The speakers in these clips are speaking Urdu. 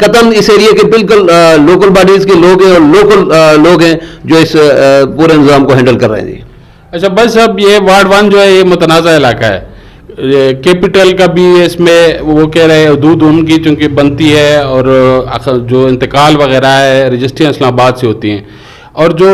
قطن اس ایریا کے بالکل لوکل باڈیز کے لوگ ہیں اور لوکل لوگ ہیں جو اس پورے نظام کو ہینڈل کر رہے ہیں جی. اچھا بھائی صاحب، یہ وارڈ 1 جو ہے یہ متنازع علاقہ ہے، کیپٹل کا بھی اس میں وہ کہہ رہے ہیں حدود ان کی چونکہ بنتی ہے اور جو انتقال وغیرہ ہے رجسٹریاں اسلام آباد سے ہوتی ہیں، اور جو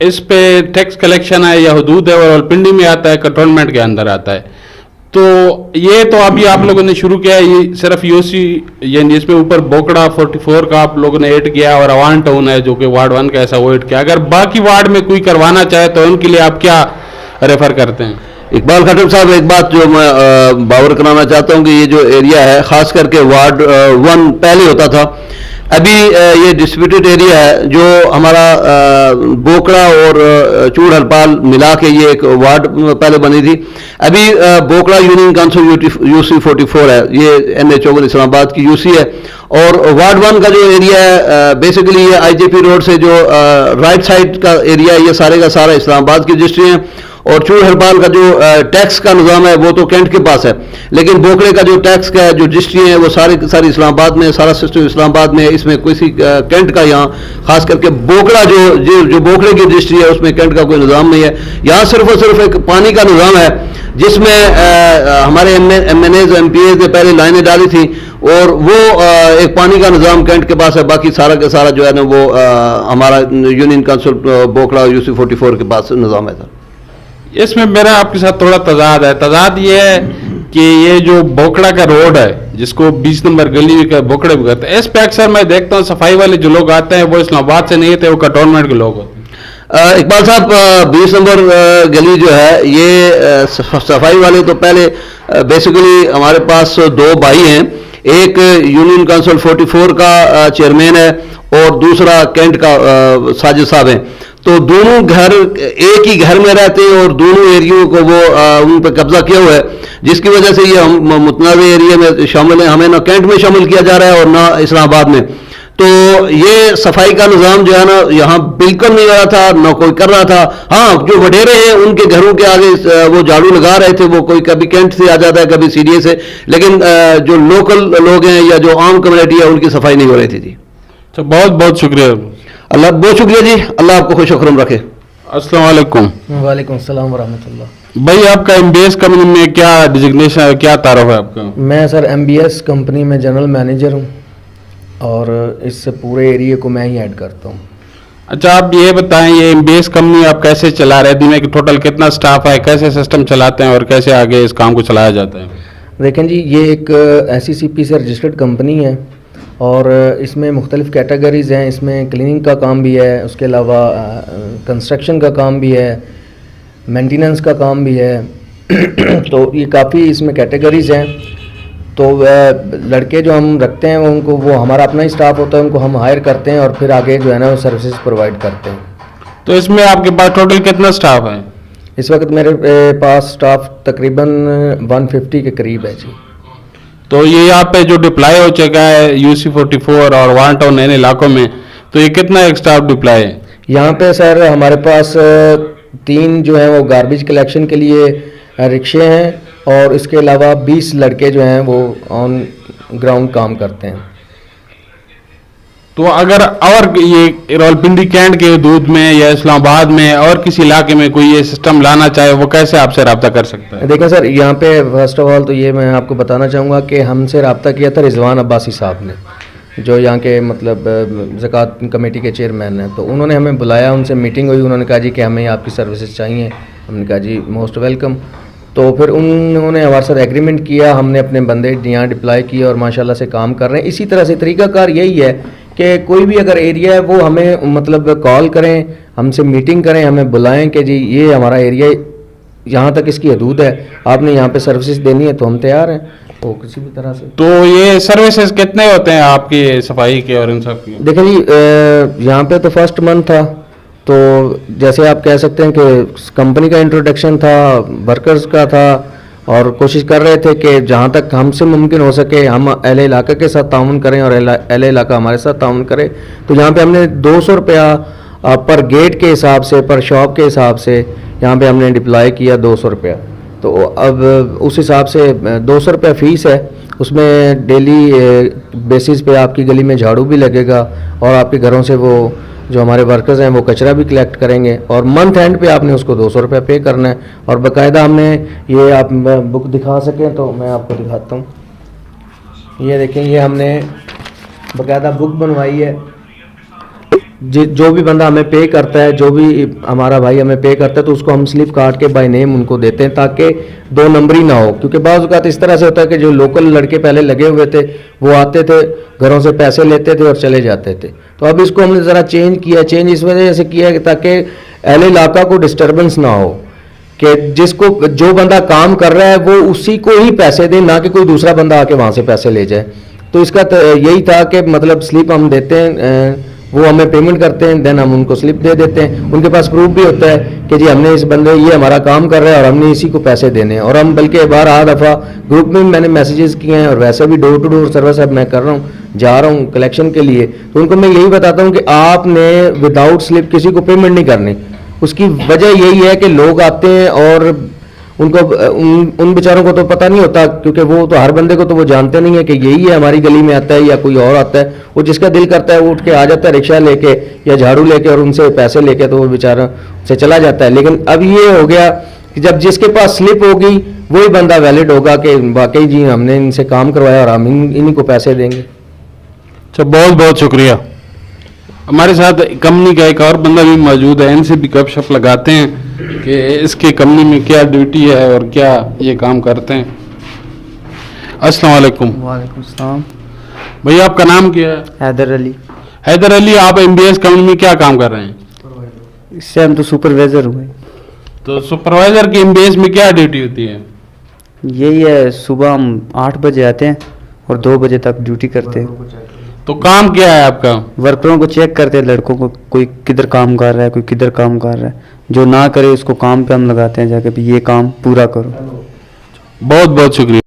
اس پہ ٹیکس کلیکشن ہے یا حدود ہے وہ راولپنڈی میں آتا ہے، کنٹونمنٹ کے اندر آتا ہے. تو یہ تو ابھی آپ لوگوں نے شروع کیا ہے، یہ صرف یو سی یعنی اس میں اوپر بوکڑا 44 کا آپ لوگوں نے ایڈ کیا اور اوان ٹاؤن ہے جو کہ وارڈ 1 کا ایسا وہ ایڈ کیا. اگر باقی وارڈ میں کوئی کروانا چاہے تو ان کے لیے آپ کیا ریفر کرتے ہیں؟ اقبال خٹک صاحب، ایک بات جو میں باور کرانا چاہتا ہوں کہ یہ جو ایریا ہے خاص کر کے وارڈ 1 پہلے ہوتا تھا، ابھی یہ ڈسپیوٹڈ ایریا ہے جو ہمارا بوکڑا اور چوڑ ہرپال ملا کے یہ ایک وارڈ پہلے بنی تھی. ابھی بوکڑا یونین کونسل یو سی 44 ہے، یہ NH اوور اسلام آباد کی یو سی ہے. اور وارڈ 1 کا جو ایریا ہے بیسیکلی یہ IJP روڈ سے جو رائٹ سائڈ کا ایریا ہے یہ سارے کا سارا اسلام آباد کی رجسٹری ہیں. اور چوڑ ہرپال کا جو ٹیکس کا نظام ہے وہ تو کینٹ کے پاس ہے، لیکن بوکڑے کا جو ٹیکس کا جو رجسٹری ہے وہ ساری اسلام آباد میں، سارا سسٹم اسلام آباد میں ہے. اس میں کسی کینٹ کا یہاں خاص کر کے بوکڑا جو بوکڑے کی رجسٹری ہے اس میں کینٹ کا کوئی نظام نہیں ہے. یہاں صرف اور صرف ایک پانی کا نظام ہے جس میں ہمارے MNAs MPAs نے پہلے لائنیں ڈالی تھیں اور وہ ایک پانی کا نظام کینٹ کے پاس ہے. باقی سارا کا سارا جو ہے نا وہ ہمارا یونین کونسل بوکڑا UC 44 کے پاس نظام ہے. اس میں میرا آپ کے ساتھ تھوڑا تضاد ہے. تضاد یہ ہے کہ یہ جو بوکڑا کا روڈ ہے جس کو 20 نمبر گلی بوکڑے بھی کہتے ہیں، اس پہ اکثر میں دیکھتا ہوں صفائی والے جو لوگ آتے ہیں وہ اسلام آباد سے نہیں تھے، وہ کنٹونمنٹ کے لوگ ہوتے ہیں. اقبال صاحب 20 نمبر گلی جو ہے یہ صفائی والے تو پہلے بیسیکلی ہمارے پاس 2 بھائی ہیں، ایک یونین کونسل 44 کا چیئرمین ہے اور دوسرا کینٹ کا ساجد صاحب ہیں. تو دونوں گھر ایک ہی گھر میں رہتے ہیں اور دونوں ایریوں کو وہ ان پہ قبضہ کیا ہوا ہے، جس کی وجہ سے یہ ہم متنازع ایریا میں شامل ہیں. ہمیں نہ کینٹ میں شامل کیا جا رہا ہے اور نہ اسلام آباد میں. تو یہ صفائی کا نظام جو ہے نا یہاں بالکل نہیں ہو رہا تھا، نہ کوئی کر رہا تھا. ہاں جو وڈیرے ہیں ان کے گھروں کے آگے وہ جھاڑو لگا رہے تھے، وہ کوئی کبھی کینٹ سے آ جاتا ہے کبھی CDA سے، لیکن جو لوکل لوگ ہیں یا جو عام کمیونٹی ہے ان کی صفائی نہیں ہو رہی تھی جی. تو بہت بہت شکریہ. اللہ بہت شکریہ جی، اللہ آپ کو خوش و خرم رکھے. السلام علیکم. وعلیکم السلام ورحمۃ اللہ. بھائی آپ کا MBS کمپنی میں کیا ڈیزگنیشن ہے، کیا تعارف ہے آپ کا؟ میں سر MBS کمپنی میں جنرل مینیجر ہوں اور اس سے پورے ایریے کو میں ہی ایڈ کرتا ہوں. اچھا آپ یہ بتائیں یہ MBS کمپنی آپ کیسے چلا رہے ہیں، دن میں ٹوٹل کتنا سٹاف ہے، کیسے سسٹم چلاتے ہیں اور کیسے آگے اس کام کو چلایا جاتا ہے؟ دیکھیں جی یہ ایک SECP سے رجسٹرڈ کمپنی ہے اور اس میں مختلف کیٹیگریز ہیں. اس میں کلیننگ کا کام بھی ہے، اس کے علاوہ کنسٹرکشن کا کام بھی ہے، مینٹیننس کا کام بھی ہے. تو یہ کافی اس میں کیٹیگریز ہیں. تو لڑکے جو ہم رکھتے ہیں ان کو وہ ہمارا اپنا ہی سٹاف ہوتا ہے، ان کو ہم ہائر کرتے ہیں اور پھر آگے جو ہے نا وہ سروسز پرووائڈ کرتے ہیں. تو اس میں آپ کے پاس ٹوٹل کتنا سٹاف ہے؟ اس وقت میرے پاس سٹاف تقریباً 150 کے قریب ہے جی. تو یہ یہاں پہ جو ڈپلائی ہو چکا ہے UC 44 اور وان ٹاؤن ان علاقوں میں، تو یہ کتنا ایک سٹاف ڈپلائی ہے یہاں پہ؟ سر ہمارے پاس 3 جو ہیں وہ گاربیج کلیکشن کے لیے رکشے ہیں اور اس کے علاوہ 20 لڑکے جو ہیں وہ آن گراؤنڈ کام کرتے ہیں. تو اگر اور یہ راولپنڈی کینٹ کے حدود میں یا اسلام آباد میں اور کسی علاقے میں کوئی یہ سسٹم لانا چاہے وہ کیسے آپ سے رابطہ کر سکتا ہے؟ دیکھیں سر یہاں پہ فرسٹ آف آل تو یہ میں آپ کو بتانا چاہوں گا کہ ہم سے رابطہ کیا تھا رضوان عباسی صاحب نے، جو یہاں کے مطلب زکوٰۃ کمیٹی کے چیئرمین ہیں. تو انہوں نے ہمیں بلایا، ان سے میٹنگ ہوئی، انہوں نے کہا جی کہ ہمیں آپ کی سروسز چاہیے. ہم نے کہا جی موسٹ ویلکم. تو پھر انہوں نے ہمارے ساتھ ایگریمنٹ کیا، ہم نے اپنے بندے یہاں ڈپلائی کیے اور ماشاءاللہ سے کام کر رہے ہیں. اسی طرح سے طریقہ کار یہی ہے کہ کوئی بھی اگر ایریا ہے وہ ہمیں مطلب کال کریں، ہم سے میٹنگ کریں، ہمیں بلائیں کہ جی یہ ہمارا ایریا یہاں تک اس کی حدود ہے، آپ نے یہاں پہ سروسز دینی ہے تو ہم تیار ہیں وہ کسی بھی طرح سے. تو یہ سروسز کتنے ہوتے ہیں آپ کی صفائی کے اور ان سب کی؟ دیکھیں جی یہاں پہ تو فرسٹ منتھ تھا، تو جیسے آپ کہہ سکتے ہیں کہ کمپنی کا انٹروڈکشن تھا، ورکرز کا تھا، اور کوشش کر رہے تھے کہ جہاں تک ہم سے ممکن ہو سکے ہم اہل علاقہ کے ساتھ تعاون کریں اور اہل علاقہ ہمارے ساتھ تعاون کرے. تو یہاں پہ ہم نے 200 روپیہ پر گیٹ کے حساب سے، پر شاپ کے حساب سے یہاں پہ ہم نے ڈپلائی کیا 200 روپیہ. تو اب اس حساب سے 200 روپیہ فیس ہے اس میں ڈیلی بیسس پہ آپ کی گلی میں جھاڑو بھی لگے گا اور آپ کے گھروں سے وہ جو ہمارے ورکرز ہیں وہ کچرا بھی کلیکٹ کریں گے اور منتھ اینڈ پہ آپ نے اس کو 200 روپے پے کرنا ہے. اور باقاعدہ ہم نے یہ آپ بک دکھا سکیں تو میں آپ کو دکھاتا ہوں. یہ دیکھیں یہ ہم نے باقاعدہ بک بنوائی ہے. جو بھی بندہ ہمیں پے کرتا ہے, جو بھی ہمارا بھائی ہمیں پے کرتا ہے تو اس کو ہم سلپ کاٹ کے بائی نیم ان کو دیتے ہیں تاکہ 2 نمبری نہ ہو. کیونکہ بعض اوقات اس طرح سے ہوتا ہے کہ جو لوکل لڑکے پہلے لگے ہوئے تھے وہ آتے تھے, گھروں سے پیسے لیتے تھے اور چلے جاتے تھے. تو اب اس کو ہم نے ذرا چینج اس وجہ سے کیا ہے تاکہ اہل علاقہ کو ڈسٹربنس نہ ہو, کہ جو بندہ کام کر رہا ہے وہ اسی کو ہی پیسے دے, نہ کہ کوئی دوسرا بندہ آ کے وہاں سے پیسے لے جائے. تو اس کا یہی تھا کہ مطلب سلپ ہم دیتے ہیں, وہ ہمیں پیمنٹ کرتے ہیں, دین ہم ان کو سلپ دے دیتے ہیں. ان کے پاس پروف بھی ہوتا ہے کہ جی ہم نے اس بندے یہ ہمارا کام کر رہا ہے اور ہم نے اسی کو پیسے دینے ہیں. اور ہم بلکہ بار دفعہ گروپ میں میں نے میسیجز کیے ہیں اور ویسے بھی ڈور ٹو ڈور سروس اب میں کر رہا ہوں, جا رہا ہوں کلیکشن کے لیے. تو ان کو میں یہی بتاتا ہوں کہ آپ نے وداؤٹ سلپ کسی کو پیمنٹ نہیں کرنی. اس کی وجہ یہی ہے کہ لوگ آتے ہیں اور ان کو ان بیچاروں کو تو پتہ نہیں ہوتا, کیونکہ وہ تو ہر بندے کو تو وہ جانتے نہیں ہے کہ یہی ہے ہماری گلی میں آتا ہے یا کوئی اور آتا ہے. وہ جس کا دل کرتا ہے وہ اٹھ کے آ جاتا ہے رکشہ لے کے یا جھاڑو لے کے اور ان سے پیسے لے کے تو وہ بیچارہ سے چلا جاتا ہے. لیکن اب یہ ہو گیا کہ جب جس کے پاس سلپ ہوگی وہی بندہ ویلڈ ہوگا کہ واقعی جی ہم نے ان سے کام کروایا اور ہم انہیں کو پیسے دیں گے. اچھا, بہت بہت شکریہ. ہمارے ساتھ کمپنی کا ایک اور بندہ بھی موجود ہے, ان سے بھی گپ شپ لگاتے ہیں کہ اس کی کمپنی میں کیا ڈیوٹی ہے اور کیا یہ کام کرتے ہیں. السلام علیکم. وعلیکم السلام. بھیا آپ کا نام کیا ہے؟ حیدر علی. حیدر علی, آپ ایم بی ایس کمپنی میں کیا کام کر رہے ہیں؟ اس سے ہم تو سپروائزر ہوئے. تو سپروائزر کی ایم بی ایس میں کیا ڈیوٹی ہوتی ہے؟ یہی ہے, صبح ہم 8 بجے آتے ہیں اور 2 بجے تک ڈیوٹی کرتے ہیں. تو کام کیا ہے آپ کا؟ ورکروں کو چیک کرتے ہیں, لڑکوں کو کوئی کدھر کام کر رہا ہے, کوئی کدھر کام کر رہا ہے. جو نہ کرے اس کو کام پہ ہم لگاتے ہیں جا کے, بھی یہ کام پورا کرو. بہت بہت شکریہ.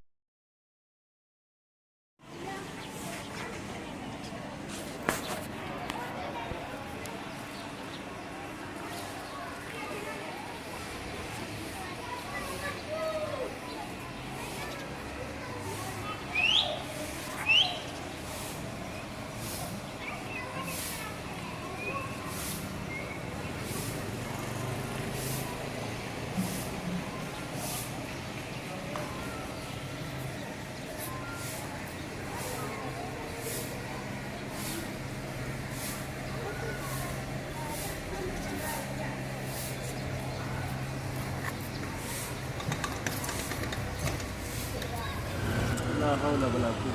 لا حول ولا قوة